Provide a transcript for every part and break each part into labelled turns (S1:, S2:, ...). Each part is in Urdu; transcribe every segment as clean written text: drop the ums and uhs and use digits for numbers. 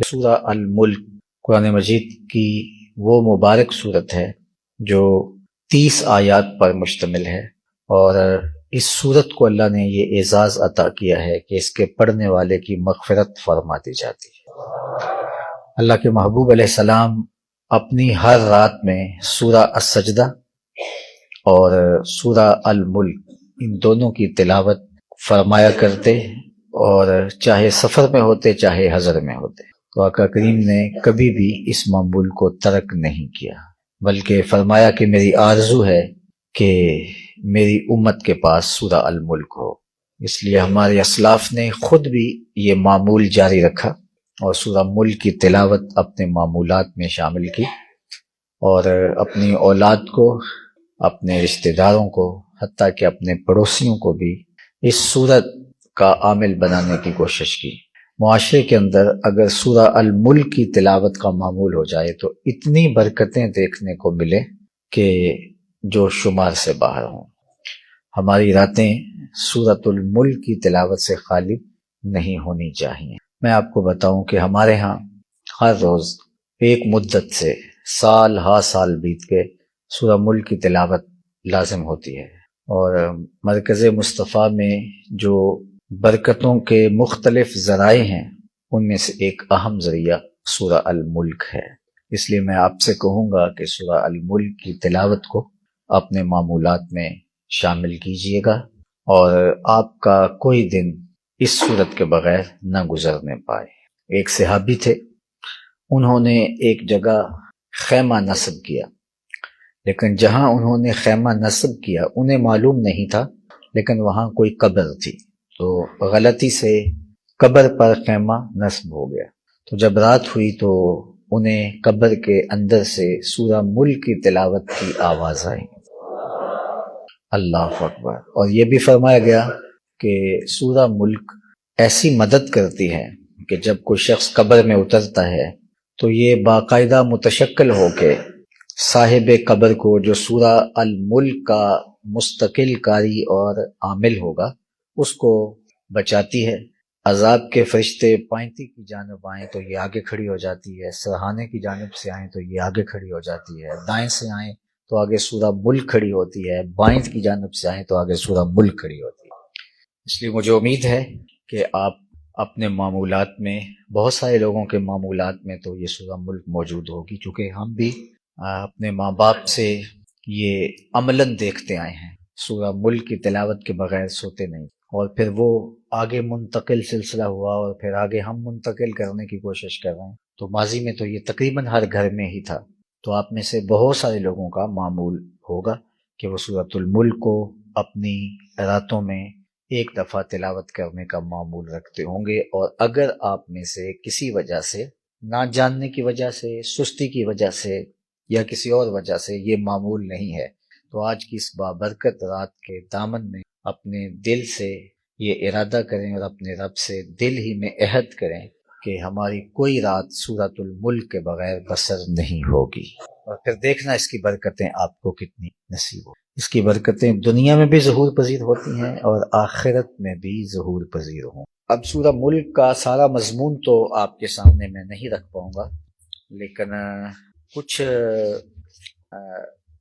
S1: سورہ الملک قرآن مجید کی وہ مبارک صورت ہے جو 30 آیات پر مشتمل ہے، اور اس صورت کو اللہ نے یہ اعزاز عطا کیا ہے کہ اس کے پڑھنے والے کی مغفرت فرما دی جاتی ہے۔ اللہ کے محبوب علیہ السلام اپنی ہر رات میں سورہ السجدہ اور سورہ الملک ان دونوں کی تلاوت فرمایا کرتے، اور چاہے سفر میں ہوتے چاہے حضر میں ہوتے، تو آقا کریم نے کبھی بھی اس معمول کو ترک نہیں کیا، بلکہ فرمایا کہ میری آرزو ہے کہ میری امت کے پاس سورہ الملک ہو۔ اس لیے ہمارے اسلاف نے خود بھی یہ معمول جاری رکھا اور سورہ ملک کی تلاوت اپنے معمولات میں شامل کی، اور اپنی اولاد کو، اپنے رشتہ داروں کو، حتیٰ کہ اپنے پڑوسیوں کو بھی اس سورت کا عامل بنانے کی کوشش کی۔ معاشرے کے اندر اگر سورہ الملک کی تلاوت کا معمول ہو جائے تو اتنی برکتیں دیکھنے کو ملے کہ جو شمار سے باہر ہوں۔ ہماری راتیں سورۃ الملک کی تلاوت سے خالی نہیں ہونی چاہیے۔ میں آپ کو بتاؤں کہ ہمارے ہاں ہر روز ایک مدت سے سال ہا سال بیت کے سورہ ملک کی تلاوت لازم ہوتی ہے، اور مرکز مصطفیٰ میں جو برکتوں کے مختلف ذرائع ہیں ان میں سے ایک اہم ذریعہ سورہ الملک ہے۔ اس لیے میں آپ سے کہوں گا کہ سورہ الملک کی تلاوت کو اپنے معمولات میں شامل کیجئے گا، اور آپ کا کوئی دن اس صورت کے بغیر نہ گزرنے پائے۔ ایک صحابی تھے، انہوں نے ایک جگہ خیمہ نصب کیا، لیکن جہاں انہوں نے خیمہ نصب کیا انہیں معلوم نہیں تھا، لیکن وہاں کوئی قبر تھی، تو غلطی سے قبر پر خیمہ نصب ہو گیا۔ تو جب رات ہوئی تو انہیں قبر کے اندر سے سورہ ملک کی تلاوت کی آواز آئی۔ اللہ اکبر۔ اور یہ بھی فرمایا گیا کہ سورہ ملک ایسی مدد کرتی ہے کہ جب کوئی شخص قبر میں اترتا ہے تو یہ باقاعدہ متشکل ہو کے صاحب قبر کو، جو سورہ الملک کا مستقل قاری اور عامل ہوگا، اس کو بچاتی ہے۔ عذاب کے فرشتے پائنتی کی جانب آئیں تو یہ آگے کھڑی ہو جاتی ہے، سرہانے کی جانب سے آئیں تو یہ آگے کھڑی ہو جاتی ہے، دائیں سے آئیں تو آگے سورہ ملک کھڑی ہوتی ہے، بائیں کی جانب سے آئیں تو آگے سورہ ملک کھڑی ہوتی ہے۔ اس لیے مجھے امید ہے کہ آپ اپنے معمولات میں، بہت سارے لوگوں کے معمولات میں تو یہ سورہ ملک موجود ہوگی، چونکہ ہم بھی اپنے ماں باپ سے یہ عملاً دیکھتے آئے ہیں، سورہ ملک کی تلاوت کے بغیر سوتے نہیں، اور پھر وہ آگے منتقل سلسلہ ہوا، اور پھر آگے ہم منتقل کرنے کی کوشش کر رہے ہیں۔ تو ماضی میں تو یہ تقریباً ہر گھر میں ہی تھا، تو آپ میں سے بہت سارے لوگوں کا معمول ہوگا کہ وہ سورۃ الملک کو اپنی راتوں میں ایک دفعہ تلاوت کرنے کا معمول رکھتے ہوں گے، اور اگر آپ میں سے کسی وجہ سے، نہ جاننے کی وجہ سے، سستی کی وجہ سے، یا کسی اور وجہ سے یہ معمول نہیں ہے، تو آج کی اس بابرکت رات کے دامن میں اپنے دل سے یہ ارادہ کریں اور اپنے رب سے دل ہی میں عہد کریں کہ ہماری کوئی رات سورۃ الملک کے بغیر بسر نہیں ہوگی، اور پھر دیکھنا اس کی برکتیں آپ کو کتنی نصیب ہو۔ اس کی برکتیں دنیا میں بھی ظہور پذیر ہوتی ہیں اور آخرت میں بھی ظہور پذیر ہوں۔ اب سورہ ملک کا سارا مضمون تو آپ کے سامنے میں نہیں رکھ پاؤں گا، لیکن کچھ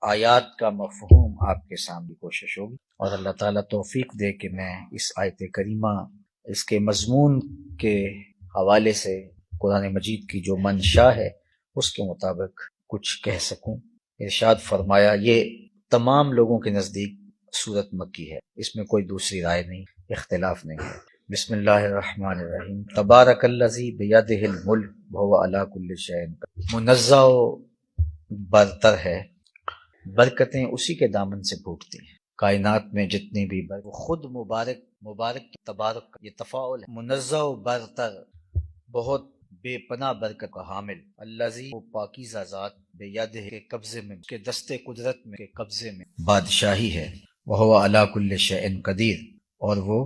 S1: آیات کا مفہوم آپ کے سامنے کوشش ہوگی، اور اللہ تعالیٰ توفیق دے کہ میں اس آیت کریمہ، اس کے مضمون کے حوالے سے قرآن مجید کی جو منشا ہے اس کے مطابق کچھ کہہ سکوں۔ ارشاد فرمایا، یہ تمام لوگوں کے نزدیک سورت مکی ہے، اس میں کوئی دوسری رائے نہیں، اختلاف نہیں ہے۔ بسم اللہ الرحمن الرحیم۔ تبارک الذی بیدہ الملک وہو علی کل شیء قدیر۔ منزہ و برتر ہے، برکتیں اسی کے دامن سے پھوٹتی ہیں۔ کائنات میں جتنی بھی برکت، خود مبارک تبارک، یہ تفاعل ہے۔ منزہ و برتر، بہت بے پناہ برکت کا حامل، الذی، وہ پاکیزہ ذات، بیدہ کے قبضے میں، کے دستے قدرت میں، کے قبضے میں بادشاہی ہے، وہو علی کل شیء قدیر، اور وہ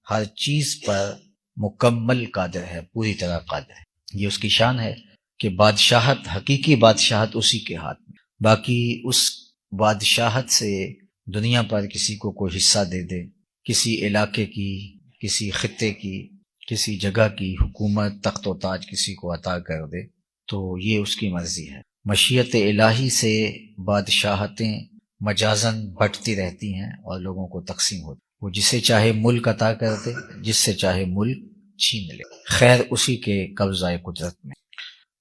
S1: ہر چیز پر مکمل قادر ہے، پوری طرح قادر ہے۔ یہ اس کی شان ہے کہ بادشاہت، حقیقی بادشاہت اسی کے ہاتھ میں، باقی اس بادشاہت سے دنیا پر کسی کو کوئی حصہ دے دے، کسی علاقے کی، کسی خطے کی، کسی جگہ کی حکومت تخت و تاج کسی کو عطا کر دے تو یہ اس کی مرضی ہے۔ مشیت الہی سے بادشاہتیں مجازن بٹتی رہتی ہیں اور لوگوں کو تقسیم ہوتی، وہ جسے چاہے ملک عطا کر دے، جس سے چاہے ملک چھین لے، خیر اسی کے قبضہ قدرت میں۔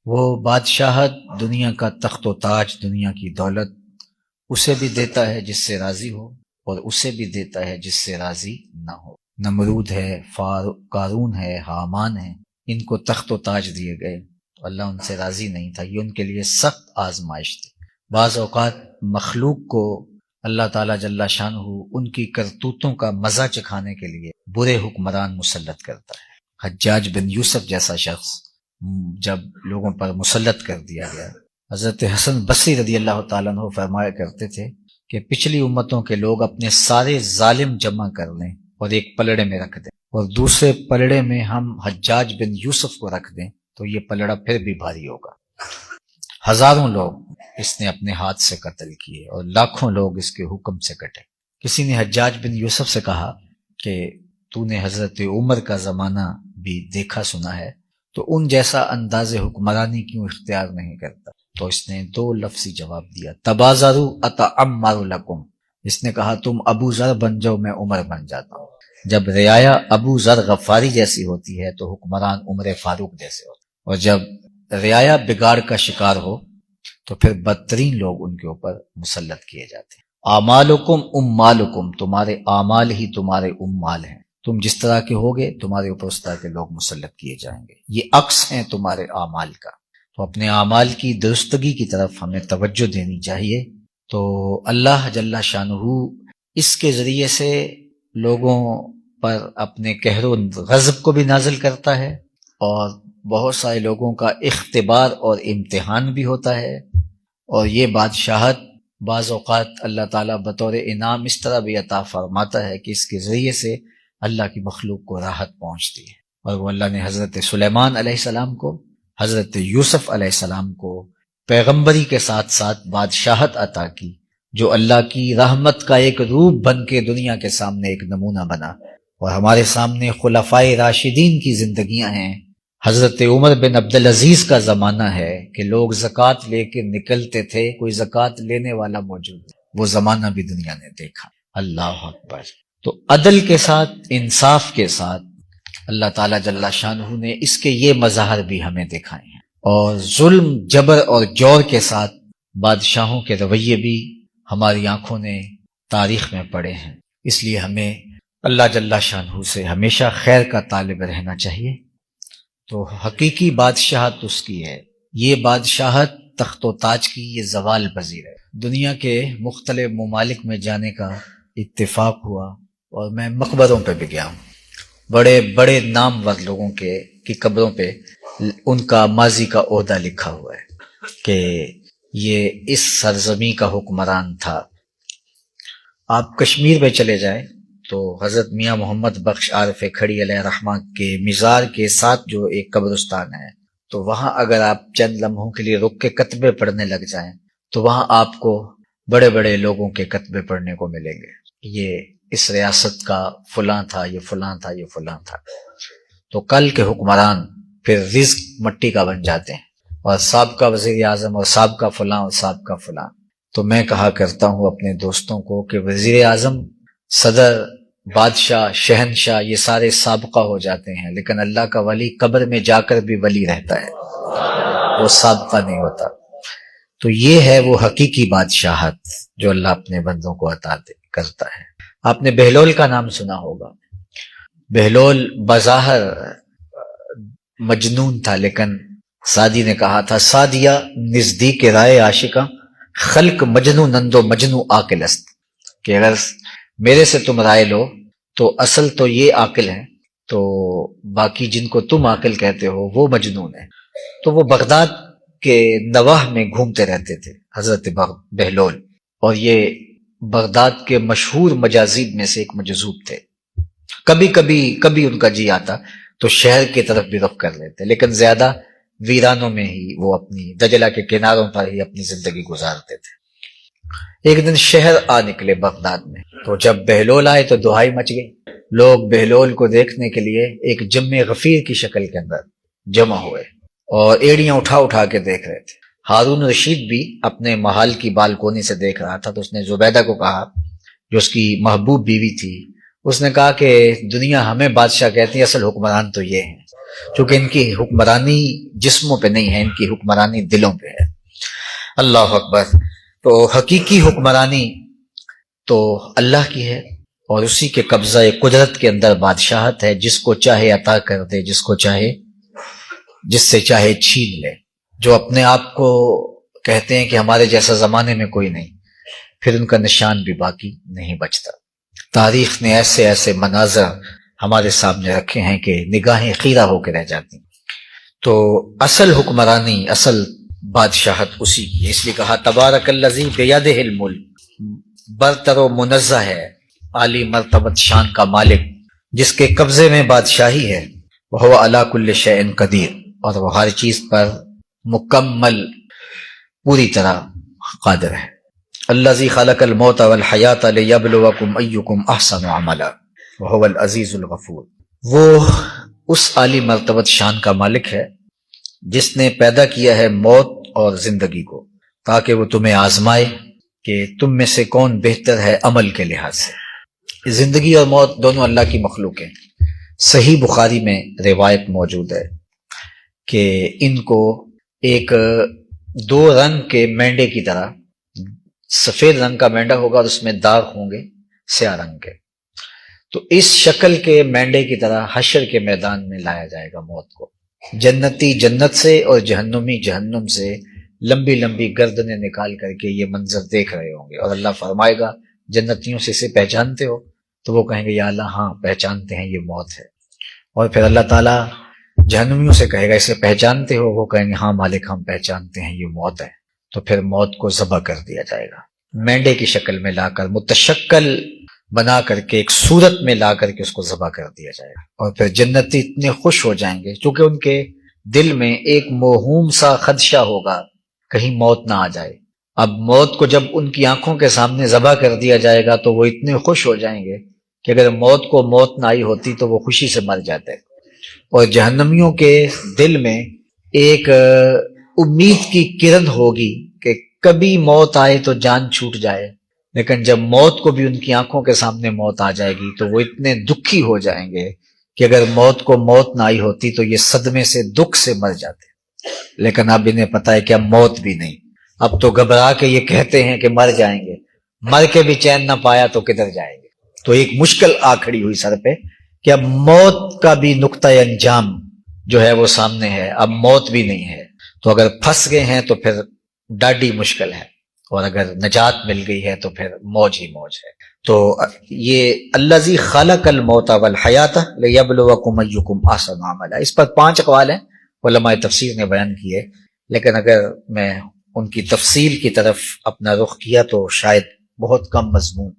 S1: وہ بادشاہت، دنیا کا تخت و تاج، دنیا کی دولت اسے بھی دیتا ہے جس سے راضی ہو، اور اسے بھی دیتا ہے جس سے راضی نہ ہو۔ نمرود ہے، قارون ہے، حامان ہے، ان کو تخت و تاج دیے گئے، اللہ ان سے راضی نہیں تھا، یہ ان کے لیے سخت آزمائش تھی۔ بعض اوقات مخلوق کو اللہ تعالیٰ جل شانہ ان کی کرتوتوں کا مزہ چکھانے کے لیے برے حکمران مسلط کرتا ہے۔ حجاج بن یوسف جیسا شخص جب لوگوں پر مسلط کر دیا گیا، حضرت حسن بصری رضی اللہ تعالیٰ عنہ فرمایا کرتے تھے کہ پچھلی امتوں کے لوگ اپنے سارے ظالم جمع کر لیں اور ایک پلڑے میں رکھ دیں، اور دوسرے پلڑے میں ہم حجاج بن یوسف کو رکھ دیں تو یہ پلڑا پھر بھی بھاری ہوگا۔ ہزاروں لوگ اس نے اپنے ہاتھ سے قتل کیے اور لاکھوں لوگ اس کے حکم سے کٹے۔ کسی نے حجاج بن یوسف سے کہا کہ تو نے حضرت عمر کا زمانہ بھی دیکھا سنا ہے، تو ان جیسا انداز حکمرانی کیوں اختیار نہیں کرتا؟ تو اس نے دو لفظی جواب دیا، تبازروا اتعمر لکم، اس نے کہا تم ابو ذر بن جاؤ، میں عمر بن جاتا ہوں۔ جب رعایا ابو ذر غفاری جیسی ہوتی ہے تو حکمران عمر فاروق جیسے ہوتے ہیں، اور جب رعایا بگاڑ کا شکار ہو تو پھر بدترین لوگ ان کے اوپر مسلط کیے جاتے ہیں۔ اعمالکم امالکم، تمہارے اعمال ہی تمہارے امال ہیں، تم جس طرح کے ہوگے تمہارے اوپر اس طرح کے لوگ مسلط کیے جائیں گے، یہ عکس ہیں تمہارے اعمال کا۔ تو اپنے اعمال کی درستگی کی طرف ہمیں توجہ دینی چاہیے۔ تو اللہ جل شانہ اس کے ذریعے سے لوگوں پر اپنے قہر و غضب کو بھی نازل کرتا ہے، اور بہت سارے لوگوں کا اختبار اور امتحان بھی ہوتا ہے، اور یہ بادشاہت بعض اوقات اللہ تعالیٰ بطور انعام اس طرح بھی عطا فرماتا ہے کہ اس کے ذریعے سے اللہ کی مخلوق کو راحت پہنچتی ہے۔ اور وہ اللہ نے حضرت سلیمان علیہ السلام کو، حضرت یوسف علیہ السلام کو پیغمبری کے ساتھ ساتھ بادشاہت عطا کی، جو اللہ کی رحمت کا ایک روپ بن کے دنیا کے سامنے ایک نمونہ بنا۔ اور ہمارے سامنے خلفائے راشدین کی زندگیاں ہیں، حضرت عمر بن عبدالعزیز کا زمانہ ہے کہ لوگ زکوٰۃ لے کے نکلتے تھے، کوئی زکوٰۃ لینے والا موجود نہیں، وہ زمانہ بھی دنیا نے دیکھا۔ اللہ اکبر۔ تو عدل کے ساتھ، انصاف کے ساتھ اللہ تعالیٰ جل شانہ نے اس کے یہ مظاہر بھی ہمیں دکھائے ہیں، اور ظلم، جبر اور جور کے ساتھ بادشاہوں کے رویے بھی ہماری آنکھوں نے تاریخ میں پڑے ہیں۔ اس لیے ہمیں اللہ جل شانہ سے ہمیشہ خیر کا طالب رہنا چاہیے۔ تو حقیقی بادشاہت اس کی ہے، یہ بادشاہت تخت و تاج کی یہ زوال پذیر ہے۔ دنیا کے مختلف ممالک میں جانے کا اتفاق ہوا، اور میں مقبروں پہ بھی گیا ہوں، بڑے بڑے نامور لوگوں کی قبروں پہ ان کا ماضی کا عہدہ لکھا ہوا ہے کہ یہ اس سرزمین کا حکمران تھا۔ آپ کشمیر میں چلے جائیں تو حضرت میاں محمد بخش عارف کھڑی علیہ رحمہ کے مزار کے ساتھ جو ایک قبرستان ہے، تو وہاں اگر آپ چند لمحوں کے لیے رک کے کتبے پڑھنے لگ جائیں تو وہاں آپ کو بڑے بڑے لوگوں کے کتبے پڑھنے کو ملیں گے، یہ اس ریاست کا فلاں تھا، یہ فلاں تھا، یہ فلاں تھا۔ تو کل کے حکمران پھر رزق مٹی کا بن جاتے ہیں، اور سابقہ وزیر اعظم اور سابقہ فلاں اور سابقہ فلاں۔ تو میں کہا کرتا ہوں اپنے دوستوں کو کہ وزیر اعظم، صدر، بادشاہ، شہنشاہ، یہ سارے سابقہ ہو جاتے ہیں، لیکن اللہ کا ولی قبر میں جا کر بھی ولی رہتا ہے، وہ سابقہ نہیں ہوتا۔ تو یہ ہے وہ حقیقی بادشاہت جو اللہ اپنے بندوں کو عطا کرتا ہے۔ آپ نے بہلول کا نام سنا ہوگا۔ بہلول بظاہر مجنون تھا، لیکن سعدی نے کہا تھا، سعدیہ نزدیک رائے عاشقاں، خلق مجنو نندو مجنو عاقل است، کہ اگر میرے سے تم رائے لو تو اصل تو یہ عاقل ہیں، تو باقی جن کو تم عاقل کہتے ہو وہ مجنون ہیں۔ تو وہ بغداد کے نواح میں گھومتے رہتے تھے حضرت بہلول، اور یہ بغداد کے مشہور مجاذیب میں سے ایک مجذوب تھے۔ کبھی ان کا جی آتا تو شہر کی طرف بھی رخ کر لیتے، لیکن زیادہ ویرانوں میں ہی وہ اپنی دجلہ کے کناروں پر ہی اپنی زندگی گزارتے تھے۔ ایک دن شہر آ نکلے بغداد میں، تو جب بہلول آئے تو دہائی مچ گئی، لوگ بہلول کو دیکھنے کے لیے ایک جمع غفیر کی شکل کے اندر جمع ہوئے اور ایڑیاں اٹھا اٹھا کے دیکھ رہے تھے۔ ہارون رشید بھی اپنے محل کی بالکونی سے دیکھ رہا تھا، تو اس نے زبیدہ کو کہا، جو اس کی محبوب بیوی تھی، اس نے کہا کہ دنیا ہمیں بادشاہ کہتی ہے، اصل حکمران تو یہ ہیں، چونکہ ان کی حکمرانی جسموں پہ نہیں ہے، ان کی حکمرانی دلوں پہ ہے۔ اللہ اکبر۔ تو حقیقی حکمرانی تو اللہ کی ہے، اور اسی کے قبضہ قدرت کے اندر بادشاہت ہے، جس کو چاہے عطا کر دے، جس سے چاہے چھین لے۔ جو اپنے آپ کو کہتے ہیں کہ ہمارے جیسا زمانے میں کوئی نہیں، پھر ان کا نشان بھی باقی نہیں بچتا۔ تاریخ نے ایسے ایسے مناظر ہمارے سامنے رکھے ہیں کہ نگاہیں خیرہ ہو کے رہ جاتی۔ تو اصل حکمرانی، اصل بادشاہت اسی کی ہے، اس لیے کہا تبارک الذی بیدہ الملک، برتر و منزہ ہے، عالی مرتبت شان کا مالک، جس کے قبضے میں بادشاہی ہے، وہ علی کل شیء قدیر، اور وہ ہر چیز پر مکمل پوری طرح قادر ہے۔ الذی خلق الموت والحیات لیبلوکم ایکم احسن عملا وہو العزیز الغفور۔ وہ اس عالی مرتبت شان کا مالک ہے جس نے پیدا کیا ہے موت اور زندگی کو، تاکہ وہ تمہیں آزمائے کہ تم میں سے کون بہتر ہے عمل کے لحاظ سے۔ زندگی اور موت دونوں اللہ کی مخلوق ہیں۔ صحیح بخاری میں روایت موجود ہے کہ ان کو ایک دو رنگ کے مینڈے کی طرح، سفید رنگ کا مینڈا ہوگا اور اس میں داغ ہوں گے سیاہ رنگ کے، تو اس شکل کے مینڈے کی طرح حشر کے میدان میں لایا جائے گا موت کو۔ جنتی جنت سے اور جہنمی جہنم سے لمبی لمبی گردنیں نکال کر کے یہ منظر دیکھ رہے ہوں گے، اور اللہ فرمائے گا جنتیوں سے اسے پہچانتے ہو؟ تو وہ کہیں گے یا اللہ ہاں پہچانتے ہیں، یہ موت ہے۔ اور پھر اللہ تعالیٰ جہنمیوں سے کہے گا اسے پہچانتے ہو؟ وہ کہیں گے ہاں مالک ہم پہچانتے ہیں، یہ موت ہے۔ تو پھر موت کو ذبح کر دیا جائے گا، مینڈے کی شکل میں لا کر، متشکل بنا کر کے، ایک صورت میں لا کر کے اس کو ذبح کر دیا جائے گا۔ اور پھر جنتی اتنے خوش ہو جائیں گے، چونکہ ان کے دل میں ایک موہوم سا خدشہ ہوگا کہیں موت نہ آ جائے۔ اب موت کو جب ان کی آنکھوں کے سامنے ذبح کر دیا جائے گا تو وہ اتنے خوش ہو جائیں گے کہ اگر موت کو موت نہ آئی ہوتی تو وہ خوشی سے مر جاتے۔ اور جہنمیوں کے دل میں ایک امید کی کرن ہوگی کہ کبھی موت آئے تو جان چھوٹ جائے، لیکن جب موت کو بھی ان کی آنکھوں کے سامنے موت آ جائے گی تو وہ اتنے دکھی ہو جائیں گے کہ اگر موت کو موت نہ آئی ہوتی تو یہ صدمے سے، دکھ سے مر جاتے۔ لیکن اب انہیں پتا ہے کہ اب موت بھی نہیں، اب تو گھبرا کے یہ کہتے ہیں کہ مر جائیں گے، مر کے بھی چین نہ پایا تو کدھر جائیں گے۔ تو ایک مشکل آ کھڑی ہوئی سر پہ کہ اب موت کا بھی نقطہ انجام جو ہے وہ سامنے ہے، اب موت بھی نہیں ہے۔ تو اگر پھنس گئے ہیں تو پھر ڈاڈی مشکل ہے، اور اگر نجات مل گئی ہے تو پھر موج ہی موج ہے۔ تو یہ الذی خلق الموت والحیات لیبلوکم ایکم احسن عملا، اس پر 5 اقوال ہیں، علماء تفسیر نے بیان کیے، لیکن اگر میں ان کی تفصیل کی طرف اپنا رخ کیا تو شاید بہت کم مضمون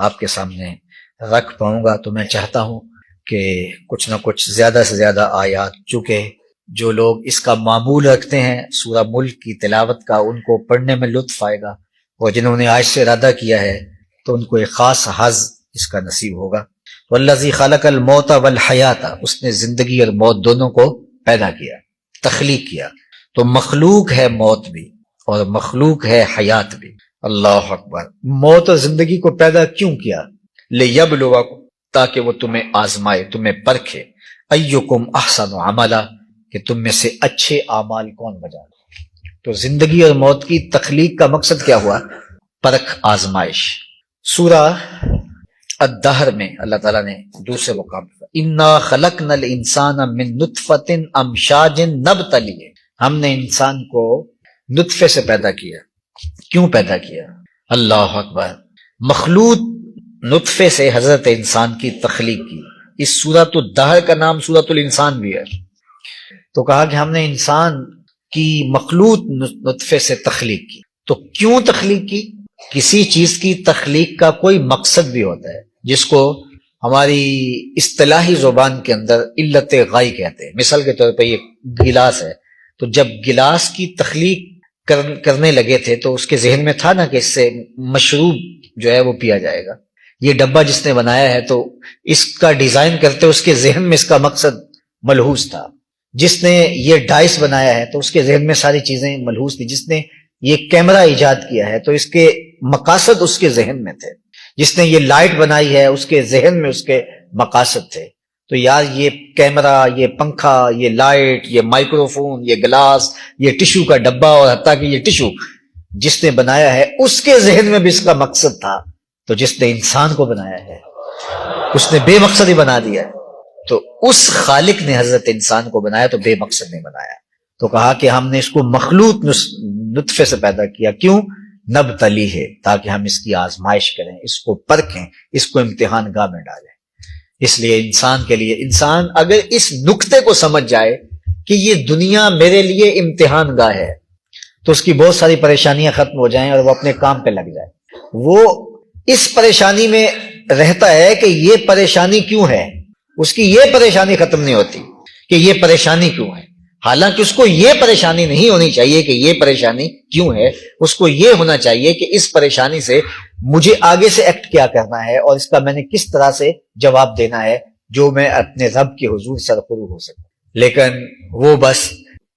S1: آپ کے سامنے رکھ پاؤں گا۔ تو میں چاہتا ہوں کہ کچھ نہ کچھ زیادہ سے زیادہ آیات، چونکہ جو لوگ اس کا معمول رکھتے ہیں سورہ ملک کی تلاوت کا، ان کو پڑھنے میں لطف آئے گا، اور جنہوں نے آج سے ارادہ کیا ہے تو ان کو ایک خاص حظ اس کا نصیب ہوگا۔ والذی خلق الموت والحیات، اس نے زندگی اور موت دونوں کو پیدا کیا، تخلیق کیا۔ تو مخلوق ہے موت بھی اور مخلوق ہے حیات بھی۔ اللہ اکبر۔ موت اور زندگی کو پیدا کیوں کیا؟ لیبلوکم، تاکہ وہ تمہیں آزمائے، تمہیں پرکھے، ایکم احسن عملا، کہ تم میں سے اچھے اعمال کون بجا۔ تو زندگی اور موت کی تخلیق کا مقصد کیا ہوا؟ پرکھ، آزمائش۔ سورہ الدہر میں اللہ تعالیٰ نے دوسرے مقام پر انا خلقنا الانسان من نطفۃ امشاج نبتلیہ، ہم نے انسان کو نطفے سے پیدا کیا۔ کیوں پیدا کیا؟ اللہ اکبر۔ مخلوط نطفے سے حضرت انسان کی تخلیق کی۔ اس سورۃ الدہر کا نام سورۃ الانسان بھی ہے۔ تو کہا کہ ہم نے انسان کی مخلوط نطفے سے تخلیق کی۔ تو کیوں تخلیق کی؟ کسی چیز کی تخلیق کا کوئی مقصد بھی ہوتا ہے، جس کو ہماری اصطلاحی زبان کے اندر علت غائی کہتے ہیں۔ مثال کے طور پہ یہ گلاس ہے، تو جب گلاس کی تخلیق کرنے لگے تھے تو اس کے ذہن میں تھا نا کہ اس سے مشروب جو ہے وہ پیا جائے گا. یہ ڈبہ جس نے بنایا ہے تو اس کا ڈیزائن کرتے اس کے ذہن میں اس کا مقصد ملحوظ تھا. جس نے یہ ڈائس بنایا ہے تو اس کے ذہن میں ساری چیزیں ملحوظ تھی. جس نے یہ کیمرہ ایجاد کیا ہے تو اس کے مقاصد اس کے ذہن میں تھے. جس نے یہ لائٹ بنائی ہے اس کے ذہن میں اس کے مقاصد تھے. تو یار یہ کیمرہ، یہ پنکھا، یہ لائٹ، یہ مائکرو فون، یہ گلاس، یہ ٹشو کا ڈبہ، اور حتیٰ کہ یہ ٹشو جس نے بنایا ہے اس کے ذہن میں بھی اس کا مقصد تھا. تو جس نے انسان کو بنایا ہے اس نے بے مقصد ہی بنا دیا ہے. تو اس خالق نے حضرت انسان کو بنایا تو بے مقصد نہیں بنایا. تو کہا کہ ہم نے اس کو مخلوط نطفے سے پیدا کیا. کیوں؟ نبتلی ہے، تاکہ ہم اس کی آزمائش کریں، اس کو پرکھیں، اس کو امتحان گاہ میں ڈالیں. اس لیے انسان کے لیے، انسان اگر اس نقطے کو سمجھ جائے کہ یہ دنیا میرے لیے امتحان گاہ ہے تو اس کی بہت ساری پریشانیاں ختم ہو جائیں اور وہ اپنے کام پہ لگ جائے. وہ اس پریشانی میں رہتا ہے کہ یہ پریشانی کیوں ہے، اس کی یہ پریشانی ختم نہیں ہوتی کہ یہ پریشانی کیوں ہے. حالانکہ اس کو یہ پریشانی نہیں ہونی چاہیے کہ یہ پریشانی کیوں ہے، اس کو یہ ہونا چاہیے کہ اس پریشانی سے مجھے آگے سے ایکٹ کیا کرنا ہے اور اس کا میں نے کس طرح سے جواب دینا ہے جو میں اپنے رب کے حضور سرخرو ہو سکوں. لیکن وہ بس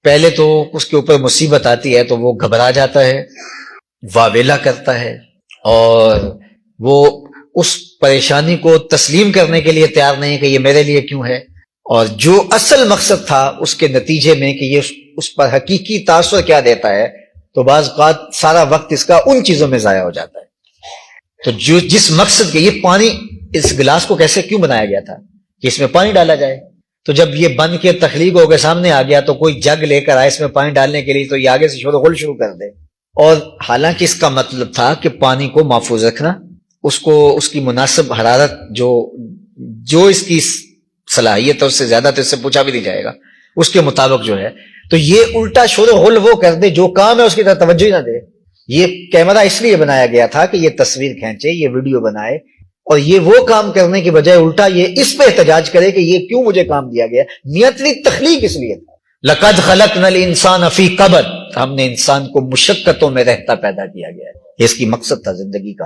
S1: پہلے تو اس کے اوپر مصیبت آتی ہے تو وہ گھبرا جاتا ہے، واویلا کرتا ہے، اور وہ اس پریشانی کو تسلیم کرنے کے لیے تیار نہیں کہ یہ میرے لیے کیوں ہے. اور جو اصل مقصد تھا اس کے نتیجے میں کہ یہ اس پر حقیقی تاثر کیا دیتا ہے، تو بعض اوقات سارا وقت اس کا ان چیزوں میں ضائع ہو جاتا ہے. تو جس مقصد کے، یہ پانی اس گلاس کو کیسے کیوں بنایا گیا تھا کہ اس میں پانی ڈالا جائے. تو جب یہ بن کے تخلیق ہو کے سامنے آ گیا تو کوئی جگ لے کر آئے اس میں پانی ڈالنے کے لیے تو یہ آگے سے شغل شروع کر دے. اور حالانکہ اس کا مطلب تھا کہ پانی کو محفوظ رکھنا، اس کو اس کی مناسب حرارت جو اس کی صلاحیت ہے اس سے زیادہ تو اس سے پوچھا بھی نہیں جائے گا، اس کے مطابق جو ہے. تو یہ الٹا شور و غل وہ کر دے، جو کام ہے اس کی طرف توجہ ہی نہ دے. یہ کیمرہ اس لیے بنایا گیا تھا کہ یہ تصویر کھینچے، یہ ویڈیو بنائے، اور یہ وہ کام کرنے کی بجائے الٹا یہ اس پہ احتجاج کرے کہ یہ کیوں مجھے کام دیا گیا. نیتلی تخلیق اس لیے تھا. لقد خلقنا الانسان فی کبد، ہم نے انسان کو مشقتوں میں رہتا پیدا کیا گیا ہے. یہ اس کی مقصد تھا زندگی کا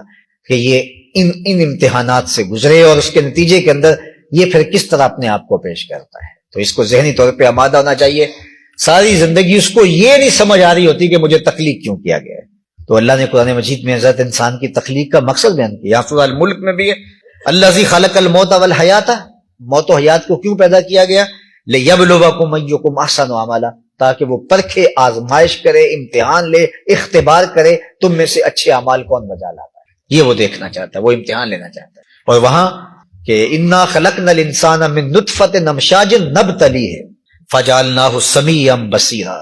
S1: کہ یہ ان امتحانات سے گزرے اور اس کے نتیجے کے اندر یہ پھر کس طرح اپنے آپ کو پیش کرتا ہے. تو اس کو ذہنی طور پہ آمادہ ہونا چاہیے. ساری زندگی اس کو یہ نہیں سمجھ آ رہی ہوتی کہ مجھے تخلیق کیوں کیا گیا ہے. تو اللہ نے قرآن مجید میں حضرت انسان کی تخلیق کا مقصد بیان کیا. سورہ الملک میں بھی ہے الذی خلق الموت والحیات، موت و حیات کو کیوں پیدا کیا گیا؟ لیبلوکم ایکم احسن عملا، تاکہ وہ پرکھے، آزمائش کرے، امتحان لے، اختبار کرے تم میں سے اچھے اعمال کون بجا لاتا ہے. یہ وہ دیکھنا چاہتا ہے، وہ امتحان لینا چاہتا ہے. اور وہاں کہ انا خلقنا الانسان من نطفۃ امشاج نبتلیہ فجعلناہ سمیعا بصیرا،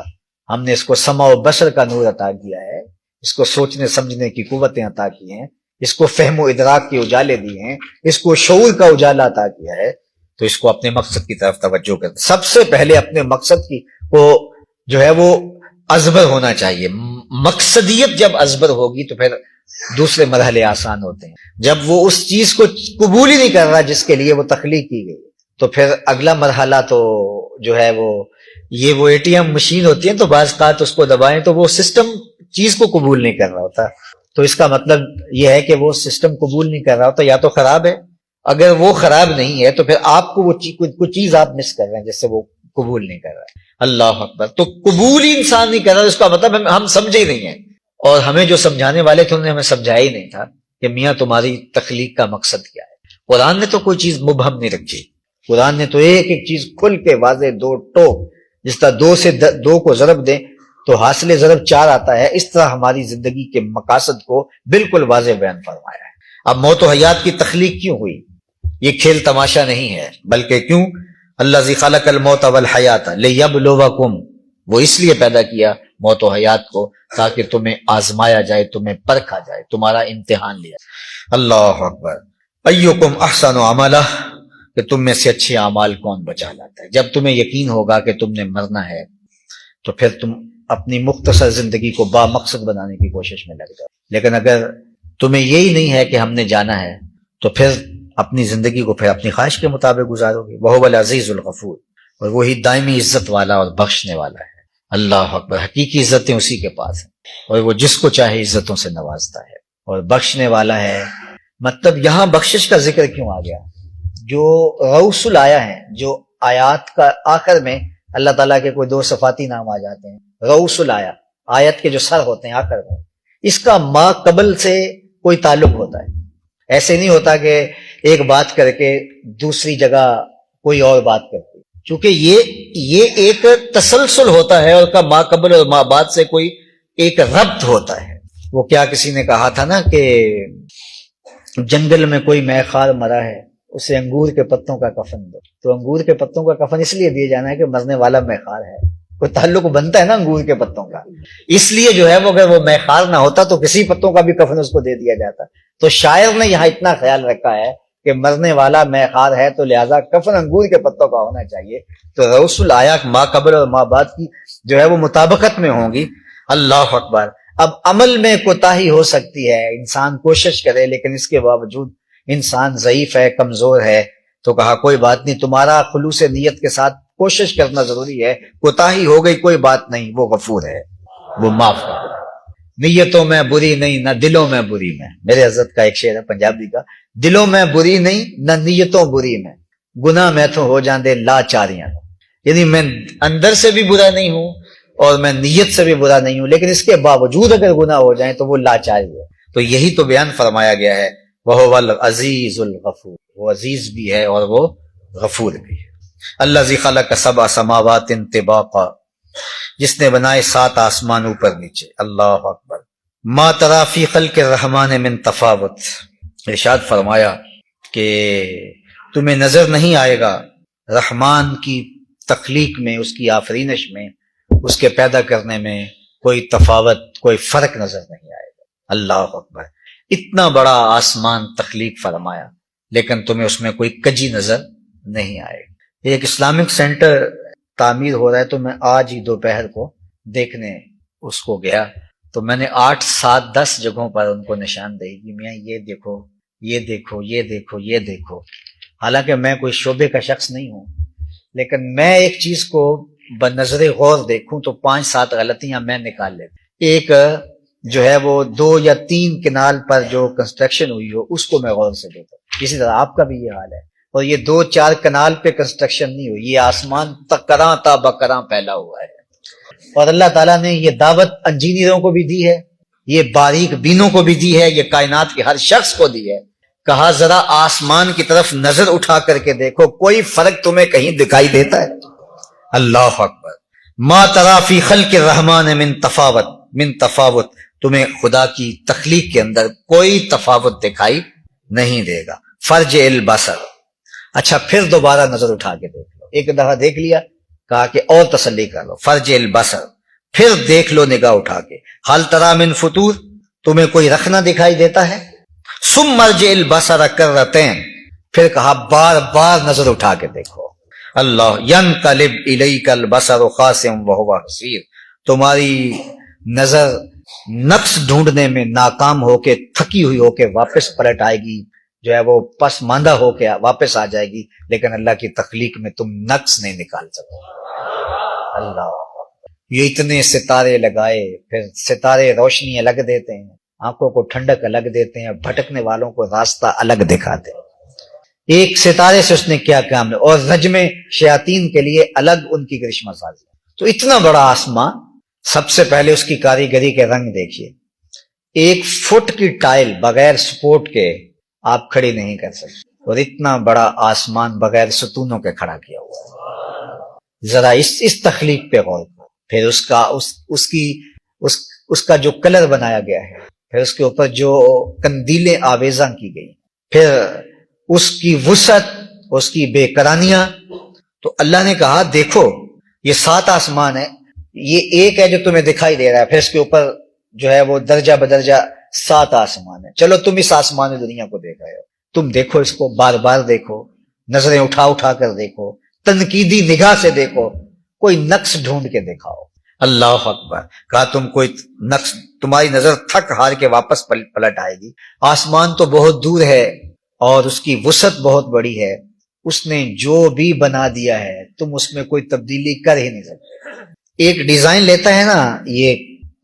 S1: ہم نے اس کو سمع و بصر کا نور عطا کیا ہے، اس کو سوچنے سمجھنے کی قوتیں عطا کی ہیں، اس کو فہم و ادراک کے اجالے دیے ہیں، اس کو شعور کا اجالا عطا کیا ہے. تو اس کو اپنے مقصد کی طرف توجہ کرتے. سب سے پہلے اپنے مقصد کی کو جو ہے وہ ازبر ہونا چاہیے. مقصدیت جب ازبر ہوگی تو پھر دوسرے مرحلے آسان ہوتے ہیں. جب وہ اس چیز کو قبول ہی نہیں کر رہا جس کے لیے وہ تخلیق کی گئی، تو پھر اگلا مرحلہ تو جو ہے وہ یہ وہ اے ٹی ایم مشین ہوتی ہے، تو بعض اوقات اس کو دبائیں تو وہ سسٹم چیز کو قبول نہیں کر رہا ہوتا. تو اس کا مطلب یہ ہے کہ وہ سسٹم قبول نہیں کر رہا ہوتا، یا تو خراب ہے. اگر وہ خراب نہیں ہے تو پھر آپ کو وہ کوئی چیز آپ مس کر رہے ہیں جس سے وہ قبول نہیں کر رہا ہے. اللہ اکبر. تو قبول ہی انسان نہیں کر رہا، اس کا مطلب ہم سمجھے ہی نہیں ہیں، اور ہمیں جو سمجھانے والے تھے انہوں نے ہمیں سمجھایا ہی نہیں تھا کہ میاں تمہاری تخلیق کا مقصد کیا ہے. قرآن نے تو کوئی چیز مبہم نہیں رکھی. قرآن نے تو ایک ایک چیز کھل کے واضح، دو ٹوک، جس طرح دو سے دو کو ضرب دیں تو حاصل ضرب 4 آتا ہے، اس طرح ہماری زندگی کے مقاصد کو بالکل واضح بیان فرمایا ہے. اب موت و حیات کی تخلیق کیوں ہوئی؟ یہ کھیل تماشا نہیں ہے، بلکہ کیوں؟ الذی خلق الموت والحیات لیبلوکم، وہ اس لیے پیدا کیا موت و حیات کو تاکہ تمہیں آزمایا جائے، تمہیں پرکھا جائے، تمہارا امتحان لیا. اللہ اکبر. ایکم احسن عملا، کہ تم میں سے اچھے اعمال کون بچا لاتا ہے. جب تمہیں یقین ہوگا کہ تم نے مرنا ہے تو پھر تم اپنی مختصر زندگی کو با مقصد بنانے کی کوشش میں لگ جاؤ. لیکن اگر تمہیں یہی نہیں ہے کہ ہم نے جانا ہے تو پھر اپنی زندگی کو پھر اپنی خواہش کے مطابق گزارو گے. وہو العزیز الغفور، اور وہی دائمی عزت والا اور بخشنے والا ہے. اللہ اکبر، حقیقی عزتیں اسی کے پاس ہیں اور وہ جس کو چاہے عزتوں سے نوازتا ہے اور بخشنے والا ہے۔ مطلب یہاں بخشش کا ذکر کیوں آ گیا؟ جو رؤوس الآیہ ہیں، جو آیات کا آخر میں اللہ تعالیٰ کے کوئی دو صفاتی نام آ جاتے ہیں، رؤوس الآیہ، آیت کے جو سر ہوتے ہیں آخر میں، اس کا ما قبل سے کوئی تعلق ہوتا ہے۔ ایسے نہیں ہوتا کہ ایک بات کر کے دوسری جگہ کوئی اور بات کرتی، چونکہ یہ ایک تسلسل ہوتا ہے اور کا ما قبل اور ما بعد سے کوئی ایک ربط ہوتا ہے۔ وہ کیا کسی نے کہا تھا نا کہ جنگل میں کوئی مے خار مرا ہے، اسے انگور کے پتوں کا کفن دو، تو انگور کے پتوں کا کفن اس لیے دیا جانا ہے کہ مرنے والا مے خار ہے، کوئی تعلق بنتا ہے نا انگور کے پتوں کا، اس لیے جو ہے وہ اگر وہ مے خار نہ ہوتا تو کسی پتوں کا بھی کفن اس کو دے دیا جاتا۔ تو شاعر نے یہاں اتنا خیال رکھا ہے کہ مرنے والا مے خار ہے تو لہذا کفن انگور کے پتوں کا ہونا چاہیے، تو رؤوس الآیہ ما قبل اور ما بعد کی جو ہے وہ مطابقت میں ہوں گی۔ اللہ اکبر۔ اب عمل میں کوتاہی ہو سکتی ہے، انسان کوشش کرے لیکن اس کے باوجود انسان ضعیف ہے، کمزور ہے، تو کہا کوئی بات نہیں، تمہارا خلوص نیت کے ساتھ کوشش کرنا ضروری ہے، کوتاہی ہو گئی کوئی بات نہیں، وہ غفور ہے، وہ معاف کرے۔ نیتوں میں بری نہیں نہ دلوں میں بری میں، میرے حضرت کا ایک شعر ہے پنجابی کا، دلوں میں بری نہیں نہ نیتوں بری میں، گناہ میں تو ہو جاندے لاچاریاں، یعنی میں اندر سے بھی برا نہیں ہوں اور میں نیت سے بھی برا نہیں ہوں، لیکن اس کے باوجود اگر گناہ ہو جائیں تو وہ لاچاری ہے۔ تو یہی تو بیان فرمایا گیا ہے، وَهُوَ الْعَزِيزُ الْغَفُورُ، وہ عزیز بھی ہے اور وہ غفور بھی ہے۔ الَّذِي خَلَقَ سَبْعَ سَمَاوَاتٍ طِبَاقًا، جس نے بنائے 7 آسمان اوپر نیچے۔ اللہ اکبر۔ مَا تَرَىٰ فِي خَلْقِ الرَّحْمَٰنِ مِن تَفَاوُتٍ، ارشاد فرمایا کہ تمہیں نظر نہیں آئے گا رحمان کی تخلیق میں، اس کی آفرینش میں، اس کے پیدا کرنے میں کوئی تفاوت، کوئی فرق نظر نہیں آئے گا۔ اللہ اکبر۔ اتنا بڑا آسمان تخلیق فرمایا لیکن تمہیں اس میں کوئی کجی نظر نہیں آئے گی۔ ایک اسلامک سینٹر تعمیر ہو رہا ہے، تو میں آج ہی دوپہر کو دیکھنے اس کو گیا، تو میں نے 8 7 10 جگہوں پر ان کو نشاندہی کی، میاں یہ دیکھو، یہ دیکھو، یہ دیکھو، یہ دیکھو۔ حالانکہ میں کوئی شعبے کا شخص نہیں ہوں، لیکن میں ایک چیز کو بنظر غور دیکھوں تو 5 7 غلطیاں میں نکال لیتا۔ ایک جو ہے وہ 2 یا 3 کنال پر جو کنسٹرکشن ہوئی ہو اس کو میں غور سے دیکھتا ہوں، اسی طرح آپ کا بھی یہ حال ہے۔ اور یہ 2 4 کنال پہ کنسٹرکشن نہیں ہوئی، یہ آسمان تکراں تا بکراں پھیلا ہوا ہے، اور اللہ تعالیٰ نے یہ دعوت انجینئروں کو بھی دی ہے، یہ باریک بینوں کو بھی دی ہے، یہ کائنات کے ہر شخص کو دی ہے۔ کہا ذرا آسمان کی طرف نظر اٹھا کر کے دیکھو، کوئی فرق تمہیں کہیں دکھائی دیتا ہے؟ اللہ اکبر۔ ما تری فی خلق الرحمن من تفاوت، تمہیں خدا کی تخلیق کے اندر کوئی تفاوت دکھائی نہیں دے گا۔ فرج البصر، اچھا پھر دوبارہ نظر اٹھا کے دیکھ لو، ایک دفعہ دیکھ لیا، کہا کہ اور تسلی کر لو، فرج البصر، پھر دیکھ لو نگاہ اٹھا کے، حل تری من فطور، تمہیں کوئی رخنہ دکھائی دیتا ہے؟ ثم ارجع البصر کرتین، پھر کہا بار بار نظر اٹھا کے دیکھو۔ اللہ ینقلب الیک البصر خاسئا وہو حسیر، تمہاری نظر نقص ڈھونڈنے میں ناکام ہو کے، تھکی ہوئی ہو کے واپس پلٹ آئے گی، جو ہے وہ پس ماندہ ہو کے واپس آ جائے گی، لیکن اللہ کی تخلیق میں تم نقص نہیں نکال سکو۔ اللہ، یہ اتنے ستارے لگائے، پھر ستارے روشنی الگ دیتے ہیں، آنکھوں کو ٹھنڈک الگ دیتے ہیں، بھٹکنے والوں کو راستہ الگ دکھاتے ہیں۔ ایک ستارے سے اس نے کیا کام ہے، اور رجم شیاطین کے لیے الگ ان کی گرشمہ سازی۔ تو اتنا بڑا آسمان، سب سے پہلے اس کی کاریگری کے رنگ دیکھیے، 1 فٹ کی ٹائل بغیر سپورٹ کے آپ کھڑی نہیں کر سکتے، اور اتنا بڑا آسمان بغیر ستونوں کے کھڑا کیا ہوا ہے۔ ذرا اس تخلیق پہ غور کرو۔ پھر اس کا جو کلر بنایا گیا ہے، پھر اس کے اوپر جو کندیلیں آویزاں کی گئی، پھر اس کی وسعت، اس کی بے قرانیاں۔ تو اللہ نے کہا دیکھو یہ 7 آسمان ہے، یہ ایک ہے جو تمہیں دکھائی دے رہا ہے، پھر اس کے اوپر جو ہے وہ درجہ بدرجہ 7 آسمان ہے۔ چلو تم اس آسمان دنیا کو دیکھ رہے ہو، تم دیکھو اس کو، بار بار دیکھو، نظریں اٹھا اٹھا کر دیکھو، تنقیدی نگاہ سے دیکھو، کوئی نقص ڈھونڈ کے دکھاؤ۔ اللہ اکبر۔ کہا تم کوئی نقص، تمہاری نظر تھک ہار کے واپس پلٹ آئے گی۔ آسمان تو بہت دور ہے اور اس کی وسعت بہت بڑی ہے، اس نے جو بھی بنا دیا ہے تم اس میں کوئی تبدیلی کر ہی نہیں سکتے۔ ایک ڈیزائن لیتا ہے نا، یہ